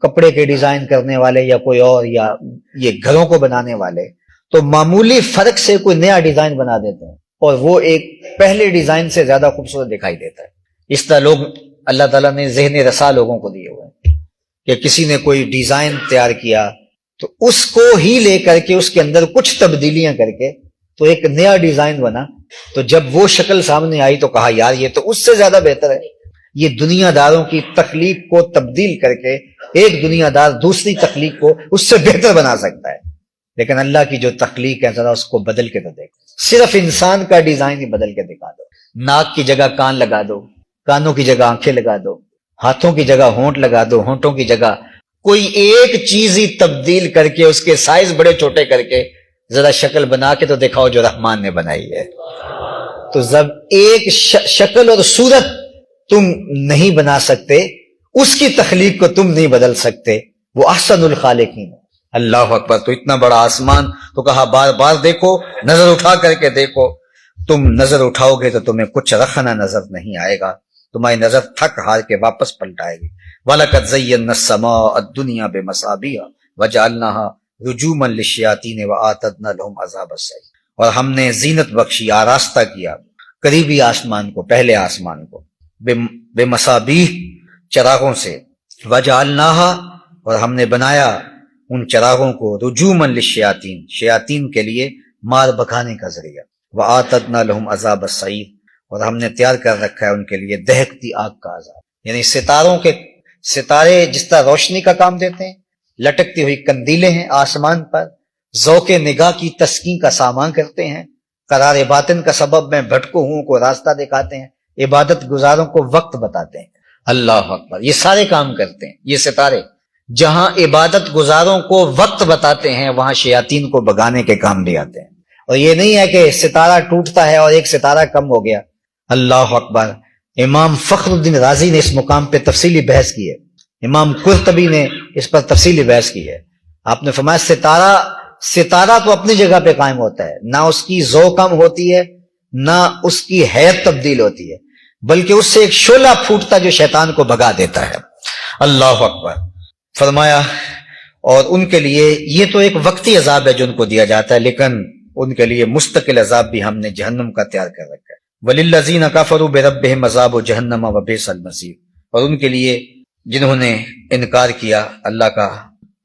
S1: کپڑے کے ڈیزائن کرنے والے یا کوئی اور، یا یہ گھروں کو بنانے والے، تو معمولی فرق سے کوئی نیا ڈیزائن بنا دیتے ہیں اور وہ ایک پہلے ڈیزائن سے زیادہ خوبصورت دکھائی دیتا ہے۔ اس طرح لوگ اللہ تعالیٰ نے ذہن رسا لوگوں کو دیے ہوئے ہیں کہ کسی نے کوئی ڈیزائن تیار کیا تو اس کو ہی لے کر کے اس کے اندر کچھ تبدیلیاں کر کے تو ایک نیا ڈیزائن بنا، تو جب وہ شکل سامنے آئی تو کہا یار یہ تو اس سے زیادہ بہتر ہے۔ یہ دنیا داروں کی تخلیق کو تبدیل کر کے ایک دنیا دار دوسری تخلیق کو اس سے بہتر بنا سکتا ہے، لیکن اللہ کی جو تخلیق ہے ذرا اس کو بدل کے تو دیکھو، صرف انسان کا ڈیزائن ہی بدل کے دکھا دو، ناک کی جگہ کان لگا دو، کانوں کی جگہ آنکھیں لگا دو، ہاتھوں کی جگہ ہونٹ لگا دو، ہونٹوں کی جگہ کوئی ایک چیز ہی تبدیل کر کے اس کے سائز بڑے چھوٹے کر کے ذرا شکل بنا کے تو دکھاؤ جو رحمان نے بنائی ہے۔ تو جب ایک شکل اور صورت تم نہیں بنا سکتے، اس کی تخلیق کو تم نہیں بدل سکتے، وہ احسن الخالقین۔ اللہ اکبر۔ تو اتنا بڑا آسمان، تو کہا بار بار دیکھو، نظر اٹھا کر کے دیکھو، تم نظر اٹھاؤ گے تو تمہیں کچھ رکھنا نظر نہیں آئے گا، تمہاری نظر تھک ہار کے واپس پلٹ آئے گی۔ وَلَقَدْ زَيَّنَّا السَّمَاءَ الدُّنْيَا بِمَصَابِيحَ وَجَعَلْنَاهَا رُجُومًا لِلشَّيَاطِينِ وَأَعْتَدْنَا لَهُمْ عَذَابَ السَّعِيرِ، اور ہم نے زینت بخشی، آراستہ کیا قریبی آسمان کو، پہلے آسمان کو، بے مصابیح چراغوں سے، وجعلناها اور ہم نے بنایا ان چراغوں کو، رجوما للشیاطین شیاطین کے لیے مار بکھانے کا ذریعہ، وآتدنا لهم عذاب السعیر اور ہم نے تیار کر رکھا ہے ان کے لیے دہکتی آگ کا عذاب۔ یعنی ستارے جس طرح روشنی کا کام دیتے ہیں، لٹکتی ہوئی قندیلیں ہیں آسمان پر، ذوق نگاہ کی تسکین کا سامان کرتے ہیں، قرار باطن کا سبب میں بھٹکو ہوں کو راستہ دکھاتے ہیں، عبادت گزاروں کو وقت بتاتے ہیں۔ اللہ اکبر۔ یہ سارے کام کرتے ہیں یہ ستارے، جہاں عبادت گزاروں کو وقت بتاتے ہیں وہاں شیاطین کو بگانے کے کام بھی آتے ہیں۔ اور یہ نہیں ہے کہ ستارہ ٹوٹتا ہے اور ایک ستارہ کم ہو گیا۔ اللہ اکبر۔ امام فخر الدین رازی نے اس مقام پہ تفصیلی بحث کی ہے، امام قرطبی نے اس پر تفصیلی بحث کی ہے۔ آپ نے فرمایا ستارہ تو اپنی جگہ پہ قائم ہوتا ہے، نہ اس کی ذو کم ہوتی ہے نہ اس کی حیت تبدیل ہوتی ہے، بلکہ اس سے ایک شعلہ پھوٹتا جو شیطان کو بگا دیتا ہے۔ اللہ اکبر۔ فرمایا اور ان کے لیے یہ تو ایک وقتی عذاب ہے جو ان کو دیا جاتا ہے، لیکن ان کے لیے مستقل عذاب بھی ہم نے جہنم کا تیار کر رکھا ہے۔ وَلِلَّذِينَ كَفَرُوا بِرَبِّهِمْ عَذَابُ جَهَنَّمَ وَبِئْسَ الْمَصِيرُ، اور ان کے لیے جنہوں نے انکار کیا اللہ کا،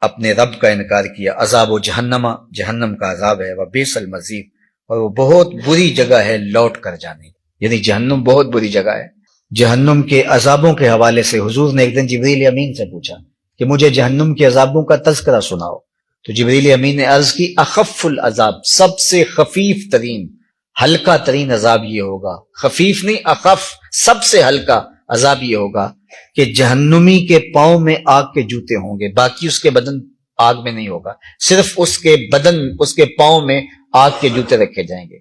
S1: اپنے رب کا انکار کیا، عذاب و جہنم کا عذاب ہے، وَبِئْسَ الْمَصِيرُ، اور وہ بہت بری جگہ ہے لوٹ کر جانے، یعنی جہنم بہت بری جگہ ہے۔ جہنم کے عذابوں کے حوالے سے حضور نے ایک دن جبریل امین سے پوچھا کہ مجھے جہنم کے عذابوں کا تذکرہ سناؤ، تو جبریل امین نے عرض کی اخف العذاب، سب سے خفیف ترین ہلکا ترین عذاب یہ ہوگا، خفیف نہیں اخف، سب سے ہلکا عذاب یہ ہوگا کہ جہنمی کے پاؤں میں آگ کے جوتے ہوں گے، باقی اس کے بدن آگ میں نہیں ہوگا، صرف اس کے بدن، اس کے پاؤں میں آگ کے جوتے رکھے جائیں گے۔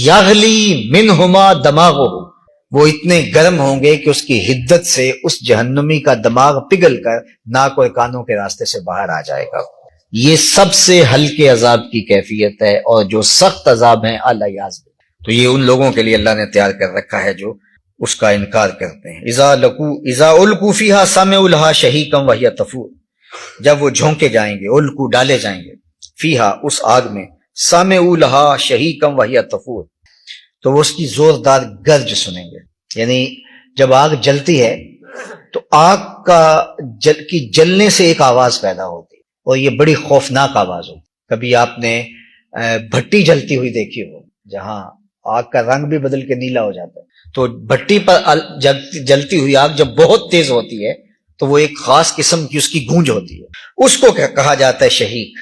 S1: یغلی منہما دماغہ، وہ اتنے گرم ہوں گے کہ اس کی حدت سے اس جہنمی کا دماغ پگھل کر ناک اور کانوں کے راستے سے باہر آ جائے گا۔ یہ سب سے ہلکے عذاب کی کیفیت ہے، اور جو سخت عذاب ہیں اللہ یعذ باللہ، تو یہ ان لوگوں کے لیے اللہ نے تیار کر رکھا ہے جو اس کا انکار کرتے ہیں۔ اذا القوا فیہا سمعوا لہا شہیقا وہی تفور، جب وہ جھونکے جائیں گے، القوا ڈالے جائیں گے، فیہا اس آگ میں، سمعوا لہا شہیقا وہی تفور، تو وہ اس کی زوردار گرج سنیں گے۔ یعنی جب آگ جلتی ہے تو آگ کی جلنے سے ایک آواز پیدا ہوتی ہے، اور یہ بڑی خوفناک آواز ہوتی۔ کبھی آپ نے بھٹی جلتی ہوئی دیکھی ہو، جہاں آگ کا رنگ بھی بدل کے نیلا ہو جاتا ہے، تو بھٹی پر جلتی ہوئی آگ جب بہت تیز ہوتی ہے تو وہ ایک خاص قسم کی اس کی گونج ہوتی ہے، اس کو کہا جاتا ہے شہیق۔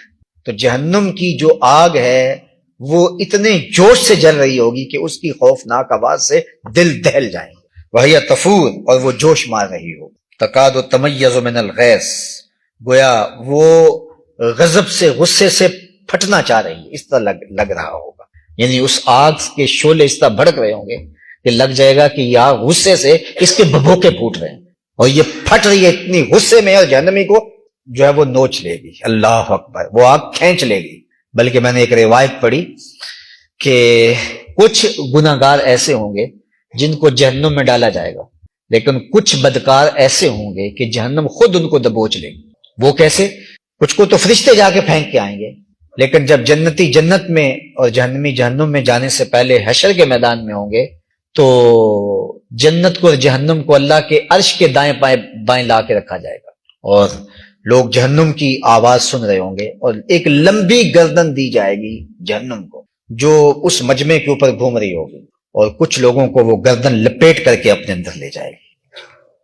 S1: تو جہنم کی جو آگ ہے وہ اتنے جوش سے جل رہی ہوگی کہ اس کی خوفناک آواز سے دل دہل جائیں گے، وہی تفور، اور وہ جوش مار رہی ہو، تکاد تمیز من الغیظ، گویا وہ غضب سے، غصے سے پھٹنا چاہ رہی ہے، اس طرح لگ رہا ہوگا۔ یعنی اس آگ کے شعلے اس طرح بھڑک رہے ہوں گے کہ لگ جائے گا کہ یہ آگ غصے سے اس کے بھبوکے پھوٹ رہے ہیں، اور یہ پھٹ رہی ہے اتنی غصے میں، اور جہنمی کو جو ہے وہ نوچ لے گی۔ اللہ اکبر۔ وہ آگ کھینچ لے گی۔ بلکہ میں نے ایک روایت پڑھی کہ کچھ گناہگار ایسے ہوں گے جن کو جہنم میں ڈالا جائے گا، لیکن کچھ بدکار ایسے ہوں گے کہ جہنم خود ان کو دبوچ لے گی۔ وہ کیسے؟ کچھ کو تو فرشتے جا کے پھینک کے آئیں گے، لیکن جب جنتی جنت میں اور جہنمی جہنم میں جانے سے پہلے حشر کے میدان میں ہوں گے تو جنت کو اور جہنم کو اللہ کے عرش کے دائیں بائیں لا کے رکھا جائے گا، اور لوگ جہنم کی آواز سن رہے ہوں گے، اور ایک لمبی گردن دی جائے گی جہنم کو جو اس مجمع کے اوپر گھوم رہی ہوگی، اور کچھ لوگوں کو وہ گردن لپیٹ کر کے اپنے اندر لے جائے گی۔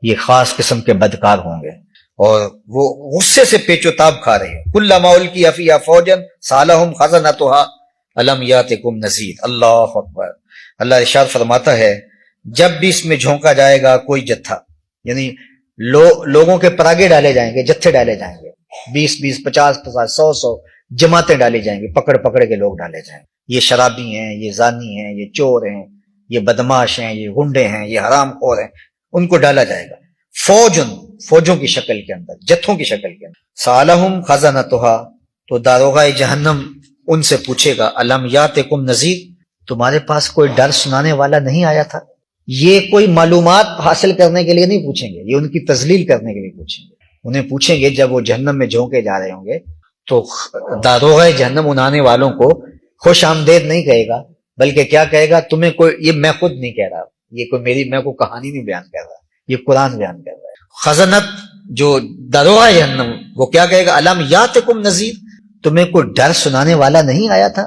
S1: یہ خاص قسم کے بدکار ہوں گے، اور وہ غصے سے پیچ و تاب کھا رہے ہیں۔ کلما القی فیہا فوجا سالہم خزنتھا الم یاتکم نذیر۔ اللہ اکبر۔ اللہ ارشاد فرماتا ہے جب بھی اس میں جھونکا جائے گا کوئی جتھا، یعنی لوگوں کے پراگے ڈالے جائیں گے، جتھے ڈالے جائیں گے، 20 50 100 جماعتیں ڈالی جائیں گی، پکڑ پکڑ کے لوگ ڈالے جائیں گے۔ یہ شرابی ہیں، یہ زانی ہیں، یہ چور ہیں، یہ بدماش ہیں، یہ گنڈے ہیں، یہ حرام خور ہیں، ان کو ڈالا جائے گا فوجوں کی شکل کے اندر، جتھوں کی شکل کے اندر۔ سالہم خزنتھا، تو داروغہ جہنم ان سے پوچھے گا الم یاتکم نذیر، تمہارے پاس کوئی ڈر سنانے والا نہیں آیا تھا؟ یہ کوئی معلومات حاصل کرنے کے لیے نہیں پوچھیں گے، یہ ان کی تذلیل کرنے کے لیے پوچھیں گے۔ انہیں پوچھیں گے جب وہ جہنم میں جھونکے جا رہے ہوں گے تو داروغہ جہنم انانے والوں کو خوش آمدید نہیں کہے گا، بلکہ کیا کہے گا؟ تمہیں کوئی، یہ میں خود نہیں کہہ رہا، یہ کوئی میں کوئی کہانی نہیں بیان کر رہا، یہ قرآن بیان کر رہا ہے۔ خزنت جو داروغہ جہنم وہ کیا کہے گا؟ الم یاتکم نذیر، تمہیں کوئی ڈر سنانے والا نہیں آیا تھا؟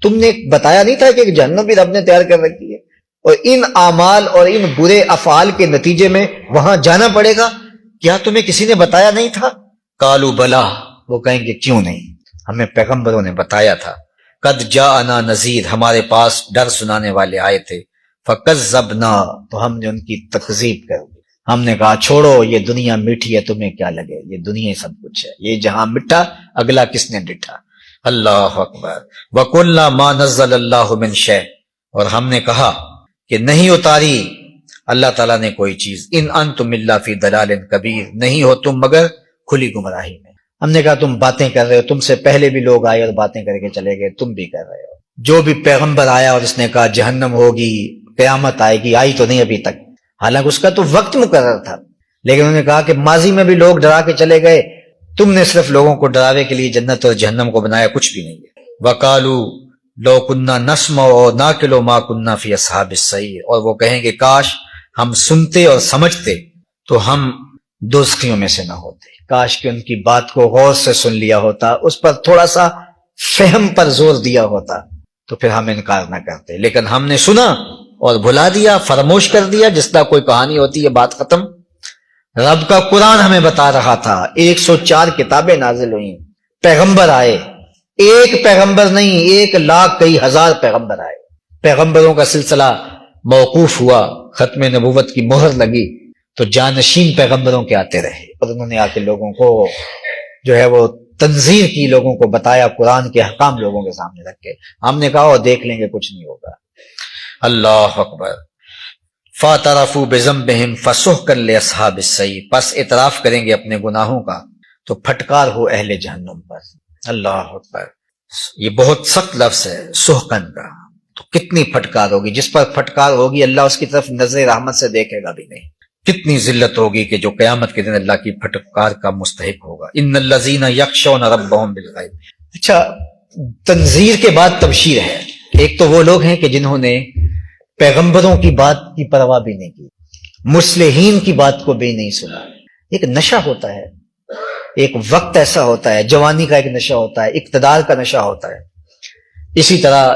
S1: تم نے بتایا نہیں تھا کہ جہنم بھی رب نے تیار کر رکھی ہے، اور ان اعمال اور ان برے افعال کے نتیجے میں وہاں جانا پڑے گا؟ کیا تمہیں کسی نے بتایا نہیں تھا؟ قالوا بلا، وہ کہیں گے کیوں نہیں، ہمیں پیغمبروں نے بتایا تھا۔ قد جاءنا نذیر، ہمارے پاس ڈر سنانے والے آئے تھے۔ فکذبنا، تو ہم نے ان کی تکذیب کر دی، ہم نے کہا چھوڑو، یہ دنیا میٹھی ہے، تمہیں کیا لگے، یہ دنیا سب کچھ ہے، یہ جہاں مٹھا اگلا کس نے ڈٹھا۔ اللہ اکبر۔ وَقُلْنَا مَا نَزَّلَ اللَّهُ مِنْ شَيْءٍ، اور ہم نے کہا کہ نہیں اتاری اللہ تعالیٰ نے کوئی چیز، ان انتم الا فی ضلال کبیر، نہیں ہو تم مگر کھلی گمراہی میں۔ ہم نے کہا تم باتیں کر رہے ہو، تم سے پہلے بھی لوگ آئے اور باتیں کر کے چلے گئے، تم بھی کر رہے ہو۔ جو بھی پیغمبر آیا اور اس نے کہا جہنم ہوگی، قیامت آئے گی، آئی تو نہیں ابھی تک، حالانکہ اس کا تو وقت مقرر تھا، لیکن انہوں نے کہا کہ ماضی میں بھی لوگ ڈرا کے چلے گئے، تم نے صرف لوگوں کو ڈراوے کے لیے جنت اور جہنم کو بنایا، کچھ بھی نہیں ہے۔ وَقَالُوا لَوْ كُنَّا نَسْمَعُ أَوْ نَعْقِلُ مَا كُنَّا فِي أَصْحَابِ السَّعِيرِ، اور وہ کہیں گے کاش ہم سنتے اور سمجھتے تو ہم دوزخیوں میں سے نہ ہوتے، کاش کہ ان کی بات کو غور سے سن لیا ہوتا، اس پر تھوڑا سا فہم پر زور دیا ہوتا تو پھر ہم انکار نہ کرتے، لیکن ہم نے سنا اور بھلا دیا، فراموش کر دیا، جس طرح کوئی کہانی ہوتی ہے بات ختم۔ رب کا قرآن ہمیں بتا رہا تھا، 104 کتابیں نازل ہوئیں، پیغمبر آئے، ایک پیغمبر نہیں، 1,00,000 کئی ہزار پیغمبر آئے، پیغمبروں کا سلسلہ موقوف ہوا، ختم نبوت کی مہر لگی تو جانشین پیغمبروں کے آتے رہے، اور انہوں نے آ کے لوگوں کو جو ہے وہ تنذیر کی، لوگوں کو بتایا، قرآن کے احکام لوگوں کے سامنے رکھ کے۔ ہم نے کہا وہ دیکھ لیں گے، کچھ نہیں ہوگا۔ اللہ اکبر۔ فَاعْتَرَفُوا بِذَنبِهِمْ فَسُحْقًا لِّأَصْحَابِ السَّعِيرِ، پس اعتراف کریں گے اپنے گناہوں کا تو پھٹکار ہو اہل جہنم پر۔ اللہ اکبر۔ یہ بہت سخت لفظ ہے سحقن کا، تو کتنی پھٹکار ہوگی، جس پر پھٹکار ہوگی اللہ اس کی طرف نظر رحمت سے دیکھے گا بھی نہیں، کتنی ذلت ہوگی کہ جو قیامت کے دن اللہ کی پھٹکار کا مستحق ہوگا۔ ان الذین یخشون ربهم بالغیب۔ اچھا، تنذیر کے بعد تبشیر ہے۔ ایک تو وہ لوگ ہیں کہ جنہوں نے پیغمبروں کی بات کی پرواہ بھی نہیں کی، مصلحین کی بات کو بھی نہیں سنا۔ ایک نشہ ہوتا ہے، ایک وقت ایسا ہوتا ہے، جوانی کا ایک نشہ ہوتا ہے، اقتدار کا نشہ ہوتا ہے، اسی طرح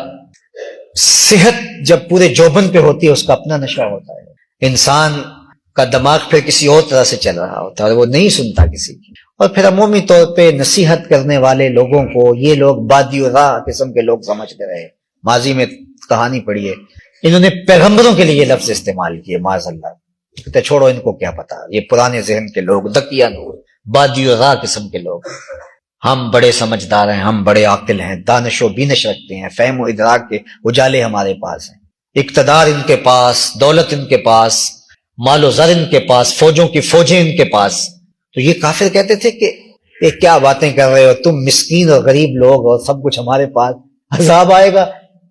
S1: صحت جب پورے جوبن پہ ہوتی ہے اس کا اپنا نشہ ہوتا ہے۔ انسان کا دماغ پھر کسی اور طرح سے چل رہا ہوتا ہے اور وہ نہیں سنتا کسی کی، اور پھر عمومی طور پہ نصیحت کرنے والے لوگوں کو یہ لوگ بادی و راہ قسم کے لوگ سمجھتے رہے۔ ماضی میں کہانی پڑھی ہے، انہوں نے پیغمبروں کے لیے یہ لفظ استعمال کیے، معاذ اللہ، کہتے چھوڑو ان کو کیا پتا، یہ پرانے ذہن کے لوگ، دکیا نور، بادی و راہ قسم کے لوگ، ہم بڑے سمجھدار ہیں، ہم بڑے عاقل ہیں، دانش و بینش رکھتے ہیں، فہم و ادراک کے اجالے ہمارے پاس ہیں، اقتدار ان کے پاس، دولت ان کے پاس، مال و زر ان کے پاس، فوجوں کی فوجیں ان کے پاس۔ تو یہ کافر کہتے تھے کہ یہ کیا باتیں کر رہے ہو تم مسکین اور غریب لوگ، اور سب کچھ ہمارے پاس، عذاب آئے گا،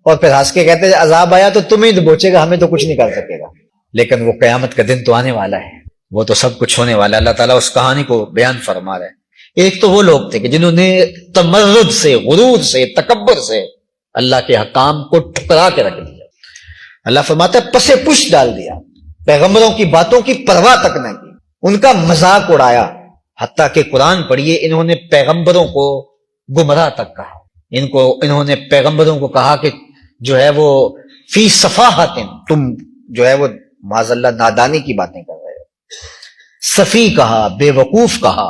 S1: اور پھر ہنس کے کہتے تھے عذاب آیا تو تمہیں دبوچے گا، ہمیں تو کچھ نہیں کر سکے گا۔ لیکن وہ قیامت کا دن تو آنے والا ہے، وہ تو سب کچھ ہونے والا ہے۔ اللہ تعالیٰ اس کہانی کو بیان فرما رہا ہے۔ ایک تو وہ لوگ تھے کہ جنہوں نے تمرد سے، غرور سے، تکبر سے اللہ کے حکام کو ٹھکرا کے رکھ دیا۔ اللہ فرماتا ہے پسے پش ڈال دیا، پیغمبروں کی باتوں کی پرواہ تک نہ کی، ان کا مذاق اڑایا، حتیٰ کہ قرآن پڑھیے انہوں نے پیغمبروں کو گمراہ تک کہا، انہوں نے پیغمبروں کو کہا کہ جو ہے وہ فی صفاحت، تم جو ہے وہ معاذ اللہ نادانی کی باتیں کر رہے ہو، صفی کہا، بے وقوف کہا،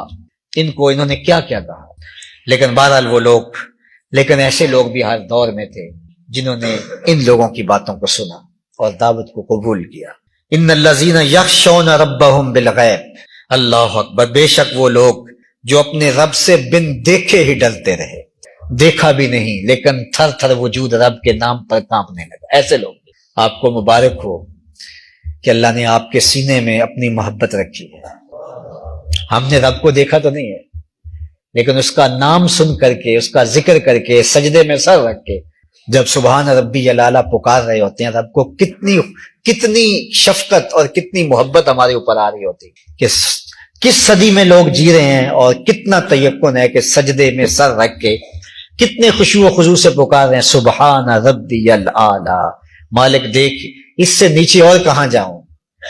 S1: انہوں نے کیا کیا کہا۔ لیکن بہرحال وہ لوگ، لیکن ایسے لوگ بھی ہر دور میں تھے جنہوں نے ان لوگوں کی باتوں کو سنا اور دعوت کو قبول کیا۔ ان الذین یخشون ربہم بالغیب، اللہ اکبر، بے شک وہ لوگ جو اپنے رب سے بن دیکھے ہی ڈرتے رہے، دیکھا بھی نہیں لیکن تھر تھر وجود رب کے نام پر کانپنے لگا۔ ایسے لوگ آپ کو مبارک ہو کہ اللہ نے آپ کے سینے میں اپنی محبت رکھی ہے۔ ہم نے رب کو دیکھا تو نہیں ہے، لیکن اس کا نام سن کر کے، اس کا ذکر کر کے، سجدے میں سر رکھ کے جب سبحان ربی الاعلی پکار رہے ہوتے ہیں، رب کو کتنی شفقت اور کتنی محبت ہمارے اوپر آ رہی ہوتی کہ کس صدی میں لوگ جی رہے ہیں اور کتنا تیقن ہے کہ سجدے میں سر رکھ کے کتنے خشوع و خضوع سے پکار رہے ہیں، سبحان ربی الاعلی، مالک دیکھ اس سے نیچے اور کہاں جاؤں،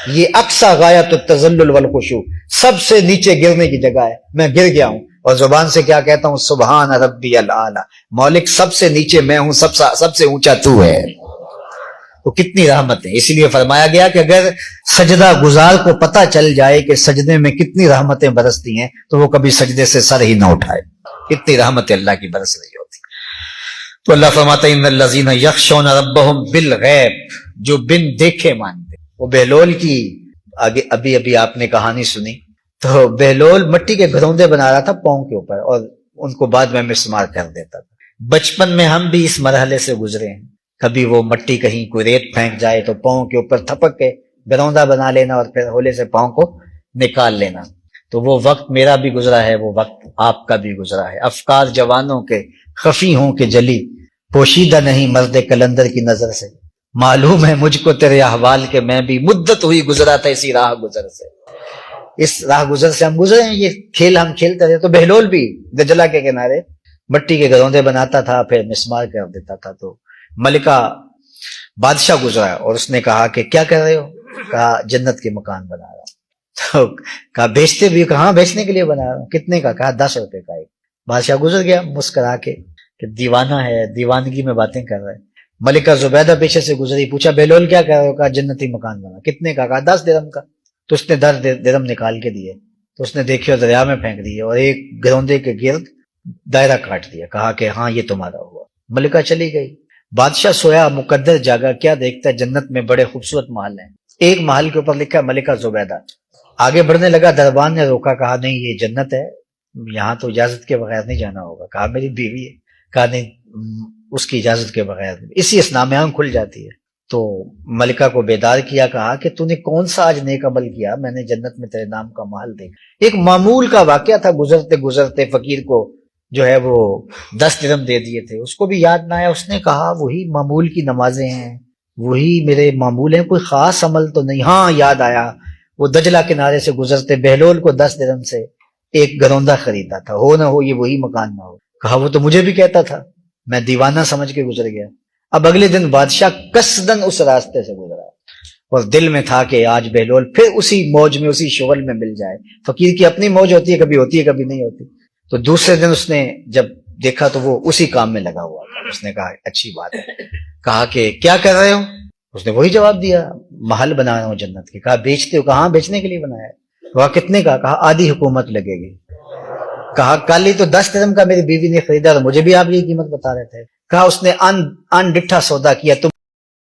S1: یہ اقصی غایت التذلل والخشوع، سب سے نیچے گرنے کی جگہ ہے، میں گر گیا ہوں اور زبان سے کیا کہتا ہوں، سبحان ربی الاعلی، مالک سب سے نیچے میں ہوں، سب سے اونچا تو ہے۔ تو کتنی رحمت ہے، اسی لیے فرمایا گیا کہ اگر سجدہ گزار کو پتہ چل جائے کہ سجدے میں کتنی رحمتیں برستی ہیں تو وہ کبھی سجدے سے سر ہی نہ اٹھائے، کتنی رحمتیں اللہ کی برس رہی ہوتی۔ تو اللہ فرماتا ہے ان الذین یخشون ربہم بالغیب، جو بن دیکھے مانتے۔ وہ بہلول کی آگے ابھی آپ نے کہانی سنی، تو بہلول مٹی کے گھروندے بنا رہا تھا پاؤں کے اوپر اور ان کو بعد میں مسمار کر دیتا تھا۔ بچپن میں ہم بھی اس مرحلے سے گزرے ہیں، کبھی وہ مٹی کہیں کوئی ریت پھینک جائے تو پاؤں کے اوپر تھپک کے گروندا بنا لینا اور پھر ہولے سے پاؤں کو نکال لینا۔ تو وہ وقت میرا بھی گزرا ہے، وہ وقت آپ کا بھی گزرا ہے۔ افکار جوانوں کے خفی ہوں کہ جلی، پوشیدہ نہیں مرد کلندر کی نظر سے، معلوم ہے مجھ کو تیرے احوال کے میں بھی مدت ہوئی گزرا تھا اسی راہ گزر سے۔ اس راہ گزر سے ہم گزرے ہیں، یہ کھیل ہم کھیلتے رہے۔ تو بہلول بھی دجلہ کے کنارے مٹی کے گروندے بناتا تھا، پھر مسمار کر دیتا تھا۔ تو ملکہ بادشاہ گزرا اور اس نے کہا کہ کیا کر رہے ہو؟ کہا جنت کے مکان بنا رہا ہوں۔ تو کہا بیچتے بھی؟ کہاں بیچنے کے لیے بنا رہا ہوں۔ کتنے کا؟ کہا 10 روپے کا ایک۔ بادشاہ گزر گیا مسکرا کے کہ دیوانہ ہے، دیوانگی میں باتیں کر رہے ہیں۔ ملکہ زبیدہ پیچھے سے گزری، پوچھا بہلول کیا کر رہے ہو؟ کہا جنتی مکان بنا۔ کتنے کا؟ کہا 10 درہم کا۔ تو اس نے 10 درہم نکال کے دیے، تو اس نے دیکھے اور دریا میں پھینک دیے اور ایک گروندے کے گرد دائرہ کاٹ دیا، کہا کہ ہاں یہ تمہارا ہوا۔ ملکہ چلی گئی۔ بادشاہ سویا، مقدر جاگا، کیا دیکھتا ہے جنت میں بڑے خوبصورت محل ہیں، ایک محل کے اوپر لکھا ہے ملکہ زبیدہ۔ آگے بڑھنے لگا، دربان نے روکا، کہا نہیں یہ جنت ہے، یہاں تو اجازت کے بغیر نہیں جانا ہوگا۔ کہا میری بیوی ہے۔ کہا نہیں اس کی اجازت کے بغیر۔ اسی اسنا میں آنکھ کھل جاتی ہے۔ تو ملکہ کو بیدار کیا، کہا کہ تو نے کون سا آج نیک عمل کیا، میں نے جنت میں تیرے نام کا محل دیکھا۔ ایک معمول کا واقعہ تھا، گزرتے گزرتے فقیر کو جو ہے وہ 10 درہم دے دیے تھے، اس کو بھی یاد نہ آیا۔ اس نے کہا وہی معمول کی نمازیں ہیں، وہی میرے معمول ہیں، کوئی خاص عمل تو نہیں۔ ہاں یاد آیا، وہ دجلہ کنارے سے گزرتے بہلول کو 10 درہم سے ایک گروندہ خریدا تھا، ہو نہ ہو یہ وہی مکان نہ ہو۔ کہا وہ تو مجھے بھی کہتا تھا، میں دیوانہ سمجھ کے گزر گیا۔ اب اگلے دن بادشاہ قصدن اس راستے سے گزرا اور دل میں تھا کہ آج بہلول پھر اسی موج میں، اسی شغل میں مل جائے۔ فقیر کی اپنی موج ہوتی ہے، کبھی نہیں ہوتی۔ تو دوسرے دن اس نے جب دیکھا تو وہ اسی کام میں لگا ہوا تھا۔ اس نے کہا اچھی بات ہے۔ کہا کہ کیا کر رہے ہو؟ اس نے وہی جواب دیا، محل بنا رہا ہوں جنت کے۔ کہا بیچتے ہو؟ کہاں بیچنے کے لیے بنایا ہے۔ کہا کتنے کا؟ کہا آدھی حکومت لگے گی۔ کہا کل ہی تو 10 درہم کا میری بیوی نے خریدا اور مجھے بھی آپ یہ قیمت بتا رہے تھے۔ کہا اس نے ان ڈٹھا سودا کیا، تم